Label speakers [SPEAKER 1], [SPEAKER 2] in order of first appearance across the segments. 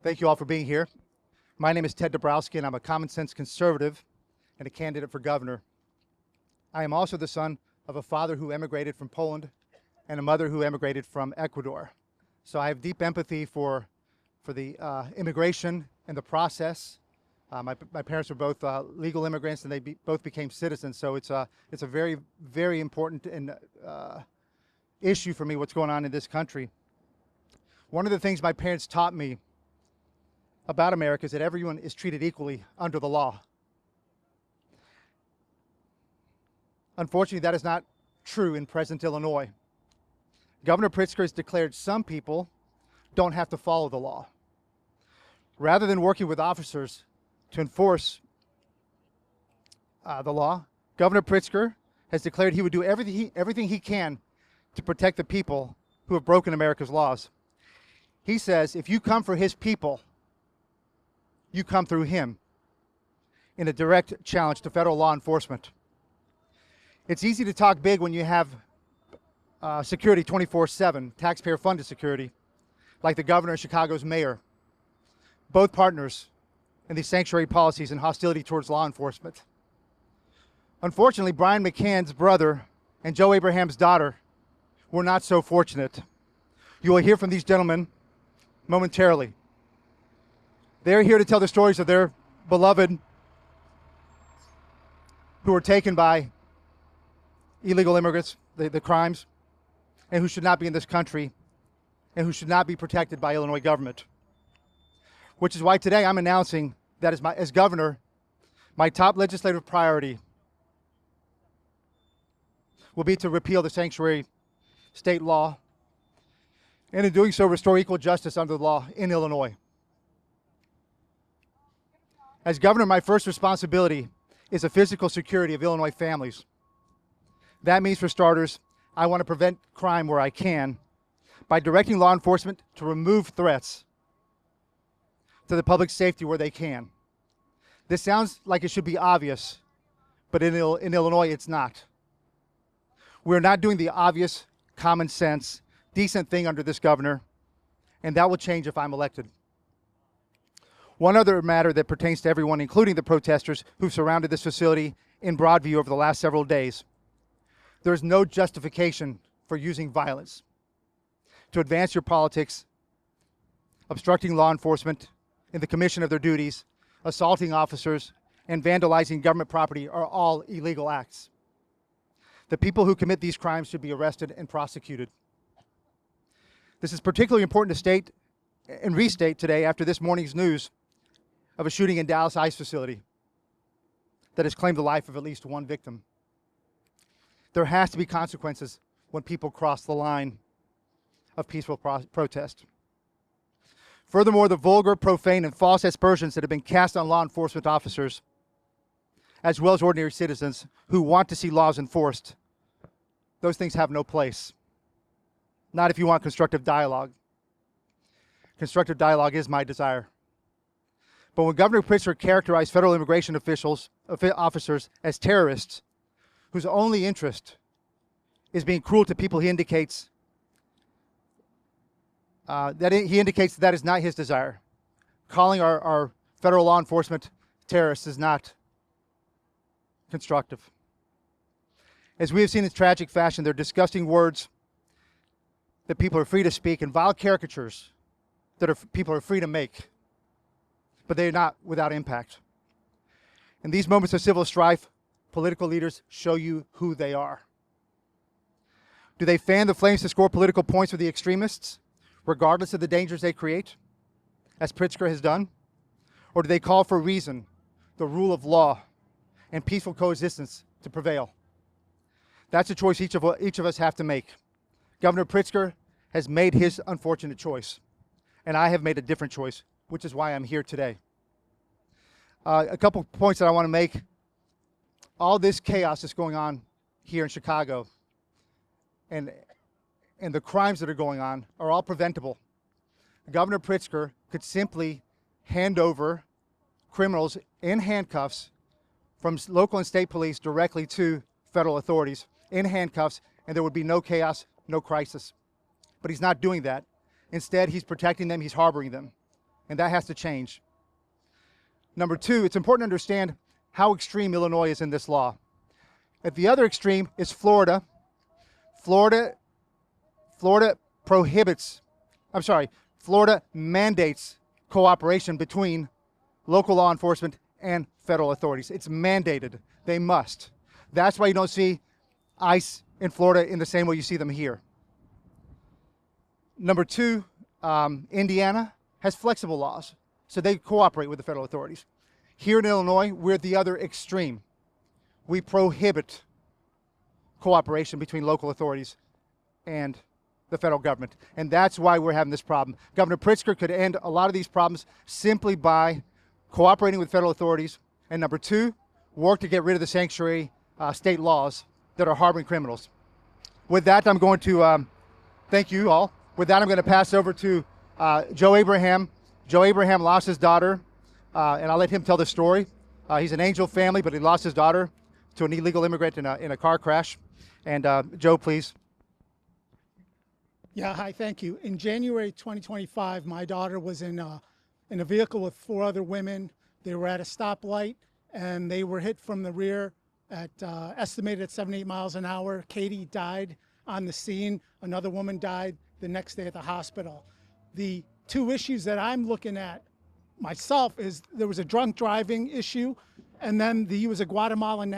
[SPEAKER 1] Thank you all for being here. My name is Ted Dabrowski, and I'm a common sense conservative and a candidate for governor. I am also the son of a father who emigrated from Poland and a mother who emigrated from Ecuador. So I have deep empathy for the immigration and the process. My parents were both legal immigrants, and they both became citizens. So it's a very, very important and issue for me what's going on in this country. One of the things my parents taught me about America is that everyone is treated equally under the law. Unfortunately, that is not true in present Illinois. Governor Pritzker has declared some people don't have to follow the law. Rather than working with officers to enforce the law, Governor Pritzker has declared he would do everything he can to protect the people who have broken America's laws. He says, if you come for his people, you come through him, in a direct challenge to federal law enforcement. It's easy to talk big when you have security 24/7, taxpayer-funded security, like the governor and Chicago's mayor, both partners in these sanctuary policies and hostility towards law enforcement. Unfortunately, Brian McCann's brother and Joe Abraham's daughter were not so fortunate. You will hear from these gentlemen momentarily. They're here to tell the stories of their beloved who were taken by illegal immigrants, the crimes, and who should not be in this country and who should not be protected by Illinois government. Which is why today I'm announcing that as governor, my top legislative priority will be to repeal the sanctuary state law, and in doing so, restore equal justice under the law in Illinois. As governor, my first responsibility is the physical security of Illinois families. That means, for starters, I want to prevent crime where I can by directing law enforcement to remove threats to the public safety where they can. This sounds like it should be obvious, but in Illinois, it's not. We're not doing the obvious, common sense, decent thing under this governor, and that will change if I'm elected. One other matter that pertains to everyone, including the protesters who've surrounded this facility in Broadview over the last several days. There's no justification for using violence to advance your politics, obstructing law enforcement in the commission of their duties, assaulting officers, and vandalizing government property are all illegal acts. The people who commit these crimes should be arrested and prosecuted. This is particularly important to state and restate today after this morning's news of a shooting in Dallas ICE facility that has claimed the life of at least one victim. There has to be consequences when people cross the line of peaceful protest. Furthermore, the vulgar, profane, and false aspersions that have been cast on law enforcement officers, as well as ordinary citizens who want to see laws enforced, those things have no place. Not if you want constructive dialogue. Constructive dialogue is my desire. But when Governor Pritzker characterized federal immigration officers as terrorists, whose only interest is being cruel to people, he indicates that is not his desire. Calling our federal law enforcement terrorists is not constructive. As we have seen in tragic fashion, they're disgusting words that people are free to speak and vile caricatures that people are free to make, but they are not without impact. In these moments of civil strife, political leaders show you who they are. Do they fan the flames to score political points with the extremists, regardless of the dangers they create, as Pritzker has done? Or do they call for reason, the rule of law, and peaceful coexistence to prevail? That's a choice each of us have to make. Governor Pritzker has made his unfortunate choice, and I have made a different choice, which is why I'm here today. A couple points that I want to make. All this chaos that's going on here in Chicago and the crimes that are going on are all preventable. Governor Pritzker could simply hand over criminals in handcuffs from local and state police directly to federal authorities in handcuffs, and there would be no chaos, no crisis. But he's not doing that. Instead, he's protecting them, he's harboring them. and that has to change. Number two, it's important to understand how extreme Illinois is in this law. At the other extreme is Florida. Florida mandates cooperation between local law enforcement and federal authorities. It's mandated. They must. That's why you don't see ICE in Florida in the same way you see them here. Number two, Indiana has flexible laws, so they cooperate with the federal authorities. Here in Illinois, we're at the other extreme. We prohibit cooperation between local authorities and the federal government. And that's why we're having this problem. Governor Pritzker could end a lot of these problems simply by cooperating with federal authorities. And number two, work to get rid of the sanctuary state laws that are harboring criminals. With that, I'm going to thank you all. With that, I'm going to pass over to Joe Abraham. Joe Abraham lost his daughter, and I'll let him tell the story. He's an angel family, but he lost his daughter to an illegal immigrant in a car crash. And Joe, please.
[SPEAKER 2] Yeah, hi, thank you. In January 2025, my daughter was in a vehicle with 4 other women. They were at a stoplight, and they were hit from the rear at estimated at 78 miles an hour. Katie died on the scene. Another woman died the next day at the hospital. The 2 issues that I'm looking at myself is there was a drunk driving issue, and then he was a Guatemalan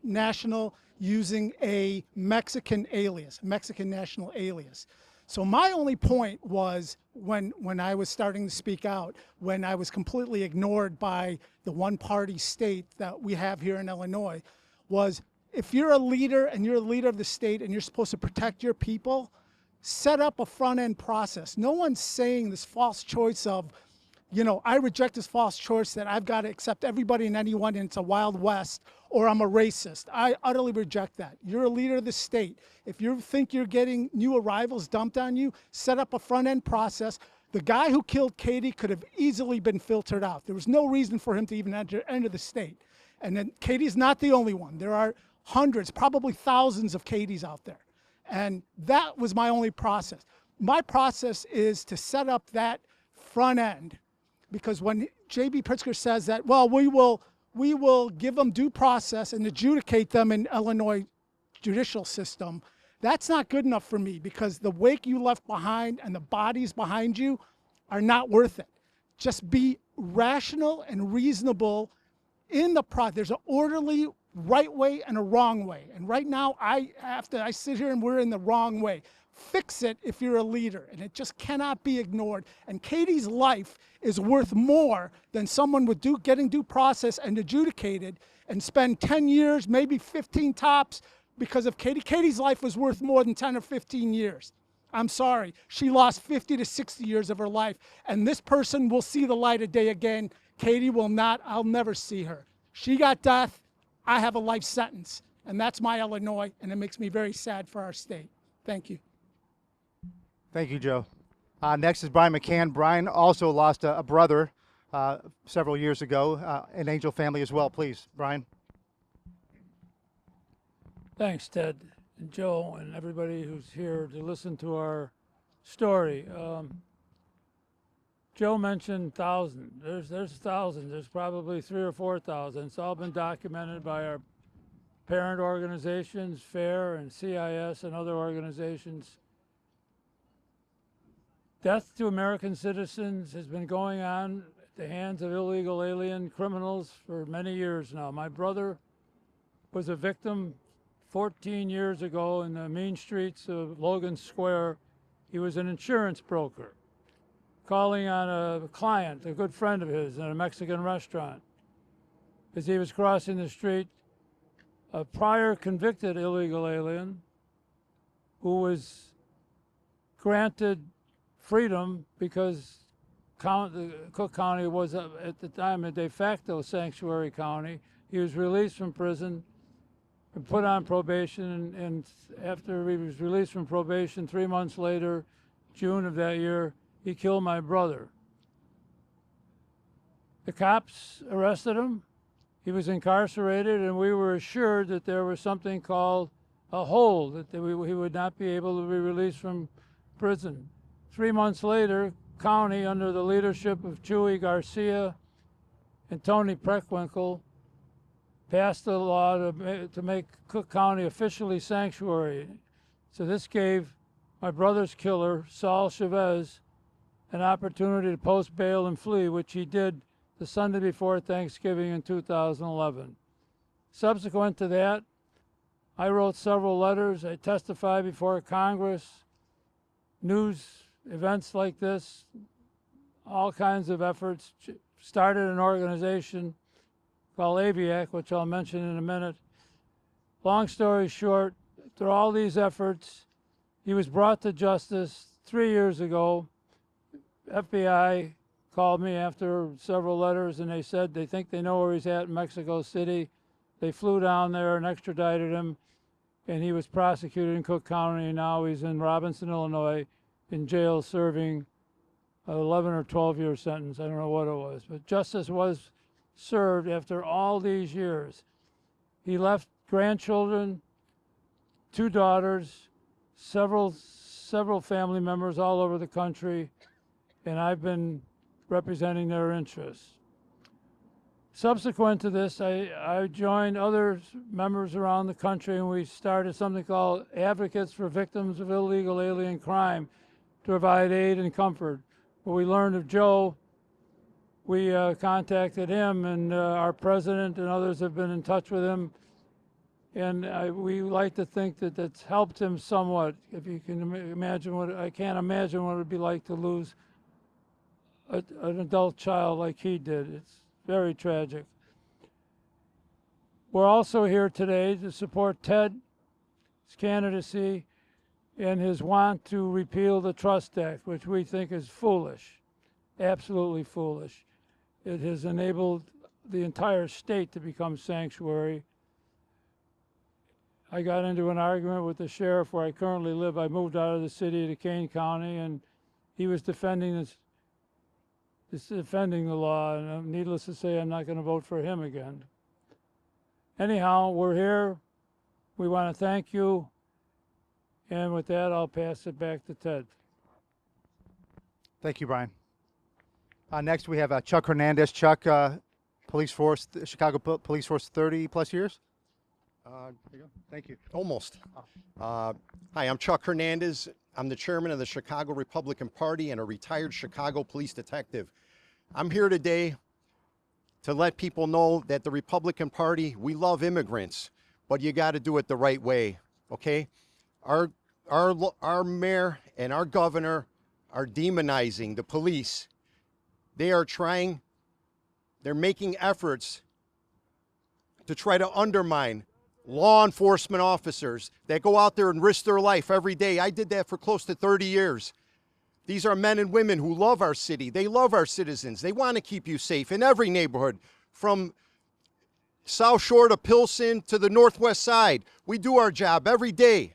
[SPEAKER 2] national using a Mexican national alias. So my only point was when I was starting to speak out, when I was completely ignored by the one-party state that we have here in Illinois, was if you're a leader and you're a leader of the state and you're supposed to protect your people, set up a front-end process. No one's saying this false choice of, you know, I reject this false choice that I've got to accept everybody and anyone and it's a Wild West, or I'm a racist. I utterly reject that. You're a leader of the state. If you think you're getting new arrivals dumped on you, set up a front-end process. The guy who killed Katie could have easily been filtered out. There was no reason for him to even enter the state. And then Katie's not the only one. There are hundreds, probably thousands of Katies out there. And that was my only process. My process is to set up that front end, because when J.B. Pritzker says that, well, we will give them due process and adjudicate them in Illinois judicial system, that's not good enough for me, because the wake you left behind and the bodies behind you are not worth it. Just be rational and reasonable in the process. There's an orderly right way and a wrong way. And right now I sit here and we're in the wrong way. Fix it if you're a leader, and it just cannot be ignored. And Katie's life is worth more than someone with getting due process and adjudicated and spend 10 years, maybe 15 tops, because of Katie. Katie's life was worth more than 10 or 15 years. I'm sorry. She lost 50 to 60 years of her life, and this person will see the light of day again. Katie will not. I'll never see her. She got death. I have a life sentence, and that's my Illinois, and it makes me very sad for our state. Thank you.
[SPEAKER 1] Thank you, Joe. Next is Brian McCann. Brian also lost a brother several years ago, an angel family as well. Please, Brian.
[SPEAKER 3] Thanks, Ted and Joe and everybody who's here to listen to our story. Joe mentioned thousands. There's thousands. There's probably 3,000 or 4,000. It's all been documented by our parent organizations, FAIR and CIS and other organizations. Death to American citizens has been going on at the hands of illegal alien criminals for many years now. My brother was a victim 14 years ago in the mean streets of Logan Square. He was an insurance broker calling on a client, a good friend of his, in a Mexican restaurant. As he was crossing the street, a prior convicted illegal alien who was granted freedom because Cook County was at the time a de facto sanctuary county. He was released from prison and put on probation, and after he was released from probation 3 months later, June of that year, he killed my brother. The cops arrested him. He was incarcerated, and we were assured that there was something called a hold, that he would not be able to be released from prison. 3 months later, County, under the leadership of Chewy Garcia and Tony Preckwinkle, passed a law to make Cook County officially sanctuary. So this gave my brother's killer, Saul Chavez, an opportunity to post bail and flee, which he did the Sunday before Thanksgiving in 2011. Subsequent to that, I wrote several letters. I testified before Congress, news events like this, all kinds of efforts. Started an organization called AVIAC, which I'll mention in a minute. Long story short, through all these efforts, he was brought to justice 3 years ago. FBI called me after several letters, and they said they think they know where he's at in Mexico City. They flew down there and extradited him, and he was prosecuted in Cook County, and now he's in Robinson, Illinois, in jail serving an 11 or 12-year sentence. I don't know what it was, but justice was served after all these years. He left grandchildren, 2 daughters, several family members all over the country, and I've been representing their interests. Subsequent to this, I joined other members around the country, and we started something called Advocates for Victims of Illegal Alien Crime to provide aid and comfort. When we learned of Joe, we contacted him, and our president and others have been in touch with him. And we like to think that that's helped him somewhat. If you can imagine I can't imagine what it would be like to lose an adult child like he did. It's very tragic. We're also here today to support Ted's candidacy and his want to repeal the Trust Act, which we think is foolish, absolutely foolish. It has enabled the entire state to become sanctuary. I got into an argument with the sheriff where I currently live. I moved out of the city to Kane County, and he was defending the law, and needless to say, I'm not going to vote for him again. Anyhow, we're here. We want to thank you, and with that, I'll pass it back to Ted.
[SPEAKER 1] Thank you, Brian. Next, we have Chuck Hernandez. Chuck, police force, Chicago Police Force, 30 plus years. There you go. Thank you.
[SPEAKER 4] Almost. Hi, I'm Chuck Hernandez. I'm the chairman of the Chicago Republican Party and a retired Chicago police detective. I'm here today to let people know that the Republican Party, we love immigrants, but you got to do it the right way, okay? Our mayor and our governor are demonizing the police. They're making efforts to try to undermine law enforcement officers that go out there and risk their life every day. I did that for close to 30 years. These are men and women who love our city. They love our citizens. They want to keep you safe in every neighborhood, from South Shore to Pilsen to the Northwest Side. We do our job every day,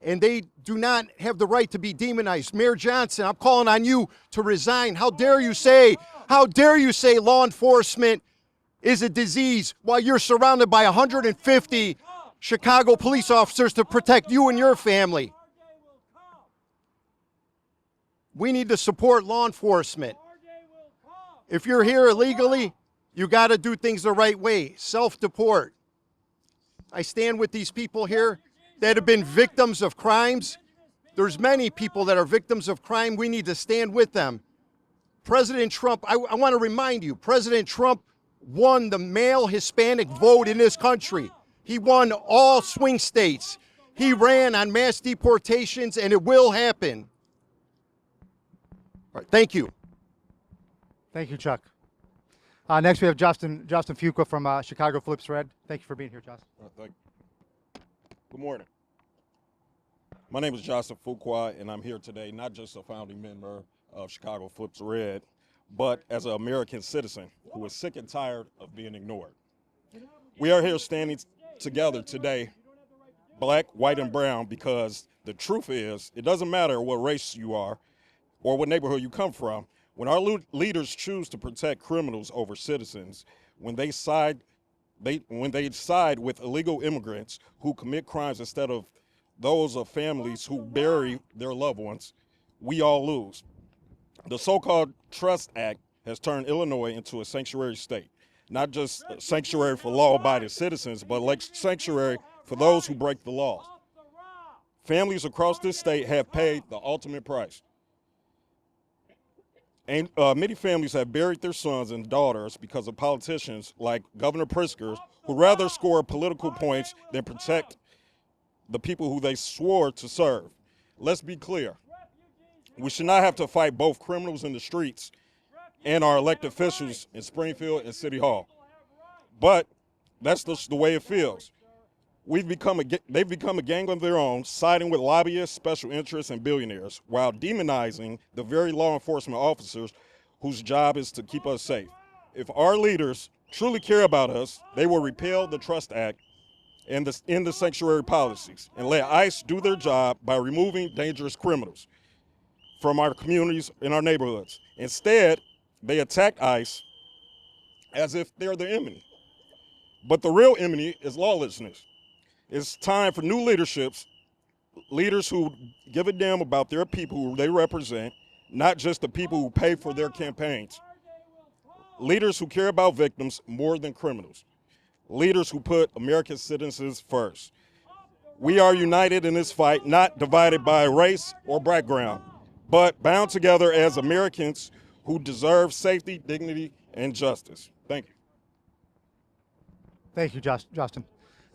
[SPEAKER 4] and they do not have the right to be demonized. Mayor Johnson, I'm calling on you to resign. How dare you say law enforcement is a disease while you're surrounded by 150 Chicago police officers to protect you and your family. We need to support law enforcement. If you're here illegally, you got to do things the right way. Self-deport. I stand with these people here that have been victims of crimes. There's many people that are victims of crime. We need to stand with them. President Trump, I want to remind you, President Trump won the male Hispanic vote in this country. He won all swing states. He ran on mass deportations, and it will happen. All right, thank you.
[SPEAKER 1] Thank you, Chuck. Next, we have Justin Fuqua from Chicago Flips Red. Thank you for being here, Justin.
[SPEAKER 5] Thank you. Good morning. My name is Justin Fuqua, and I'm here today not just a founding member of Chicago Flips Red, but as an American citizen who is sick and tired of being ignored. We are here standing together today, black, white, and brown, because the truth is, it doesn't matter what race you are or what neighborhood you come from. When our leaders choose to protect criminals over citizens, when they side with illegal immigrants who commit crimes instead of those of families who bury their loved ones, we all lose. The so-called Trust Act has turned Illinois into a sanctuary state, not just a sanctuary for law-abiding citizens, but like sanctuary for those who break the law. Families across this state have paid the ultimate price. And many families have buried their sons and daughters because of politicians like Governor Pritzker, who rather score political points than protect the people who they swore to serve. Let's be clear. We should not have to fight both criminals in the streets and our elected officials in Springfield and City Hall. But that's just the way it feels. They've become a gang of their own, siding with lobbyists, special interests, and billionaires, while demonizing the very law enforcement officers whose job is to keep us safe. If our leaders truly care about us, they will repeal the Trust Act and end the sanctuary policies and let ICE do their job by removing dangerous criminals from our communities and our neighborhoods. Instead, they attack ICE as if they're the enemy. But the real enemy is lawlessness. It's time for new leaderships, leaders who give a damn about their people who they represent, not just the people who pay for their campaigns. Leaders who care about victims more than criminals. Leaders who put American citizens first. We are united in this fight, not divided by race or background, but bound together as Americans who deserve safety, dignity, and justice. Thank you.
[SPEAKER 1] Thank you, Justin.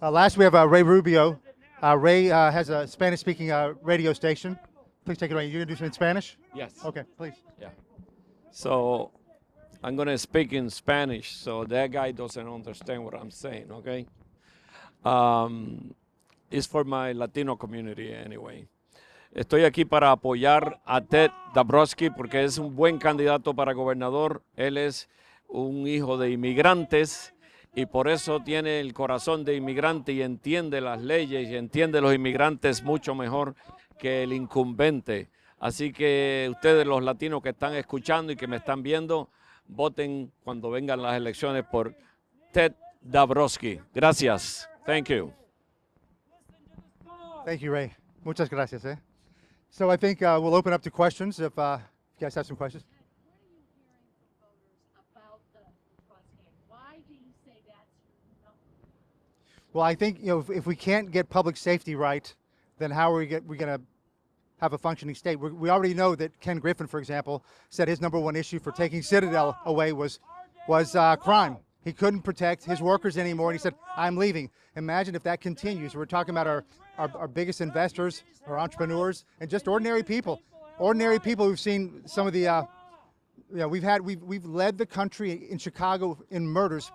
[SPEAKER 1] Last, we have Ray Rubio. Ray has a Spanish-speaking radio station. Please take it away. You're going to do something in Spanish?
[SPEAKER 6] Yes.
[SPEAKER 1] Okay, please.
[SPEAKER 6] Yeah. So I'm going to speak in Spanish, so that guy doesn't understand what I'm saying, okay? It's for my Latino community anyway. Estoy aquí para apoyar a Ted Dabrowski porque es un buen candidato para gobernador. Él es un hijo de inmigrantes y por eso tiene el corazón de inmigrante y entiende las leyes y entiende los inmigrantes mucho mejor que el incumbente. Así que ustedes, los latinos que están escuchando y que me están viendo, voten cuando vengan las elecciones por Ted Dabrowski. Gracias. Thank you.
[SPEAKER 1] Thank you, Ray. Muchas gracias. So I think we'll open up to questions if you guys have some questions. Well, I think if we can't get public safety right, then how are we going to have a functioning state? We already know that Ken Griffin, for example, said his number one issue for taking Citadel away was crime. He couldn't protect his workers anymore, and he said, "I'm leaving." Imagine if that continues. We're talking about our biggest investors, our entrepreneurs, and just ordinary people. Ordinary people who've seen some of the, we've led the country in Chicago in murders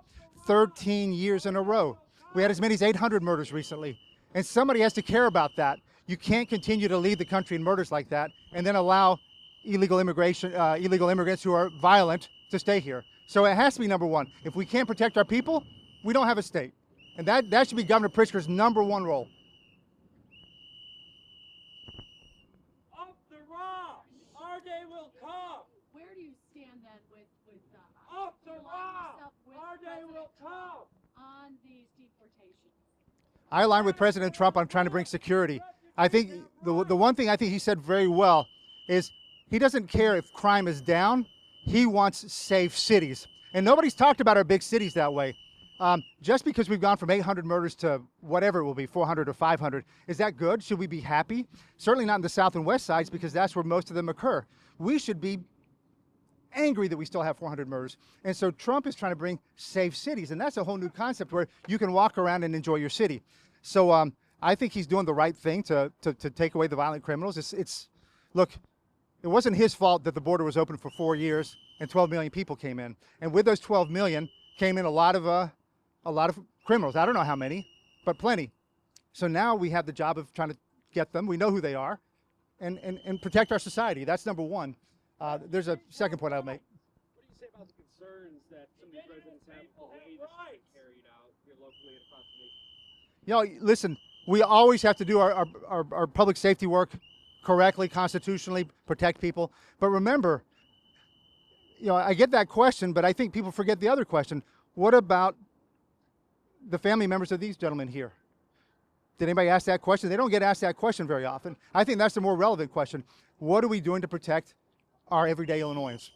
[SPEAKER 1] 13 years in a row. We had as many as 800 murders recently, and somebody has to care about that. You can't continue to lead the country in murders like that and then allow illegal immigrants who are violent to stay here. So it has to be number one. If we can't protect our people, we don't have a state. And that should be Governor Pritzker's number one role.
[SPEAKER 3] Up the rock! Our day will come!
[SPEAKER 7] Where do you stand then with
[SPEAKER 3] Up the rock! Our day will come!
[SPEAKER 7] on these deportations?
[SPEAKER 1] I align with President Trump on trying to bring security. I think the one thing I think he said very well is he doesn't care if crime is down. He wants safe cities. And nobody's talked about our big cities that way. Just because we've gone from 800 murders to whatever it will be, 400 or 500, is that good? Should we be happy? Certainly not in the south and west sides because that's where most of them occur. We should be angry that we still have 400 murders. And so Trump is trying to bring safe cities, and that's a whole new concept where you can walk around and enjoy your city. So I think he's doing the right thing to take away the violent criminals. Look, it wasn't his fault that the border was open for 4 years and 12 million people came in. And with those 12 million came in a lot of criminals. I don't know how many, but plenty. So now we have the job of trying to get them. We know who they are, and protect our society. That's number one. There's a second point I'll make.
[SPEAKER 8] What do you say about the concerns that some of these residents have for the way this is carried out here locally and across the nation?
[SPEAKER 1] Listen, we always have to do our public safety work correctly, constitutionally, protect people. But remember, I get that question, but I think people forget the other question. What about the family members of these gentlemen here? Did anybody ask that question? They don't get asked that question very often. I think that's the more relevant question. What are we doing to protect are everyday Illinoisans,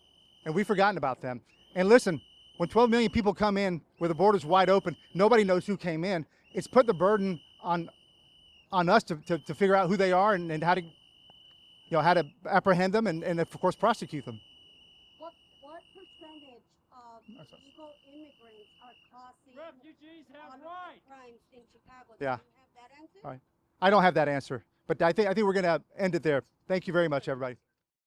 [SPEAKER 1] and we've forgotten about them. And listen, when 12 million people come in with the borders wide open, nobody knows who came in. It's put the burden on us to figure out who they are and how to, how to apprehend them and of course prosecute them.
[SPEAKER 9] What percentage of illegal immigrants are causing
[SPEAKER 8] Refugees have
[SPEAKER 9] all of
[SPEAKER 8] rights.
[SPEAKER 9] the crimes in Chicago?
[SPEAKER 1] Yeah.
[SPEAKER 9] Do you have that answer?
[SPEAKER 1] All right. I don't have that answer, but I think we're going to end it there. Thank you very much, everybody.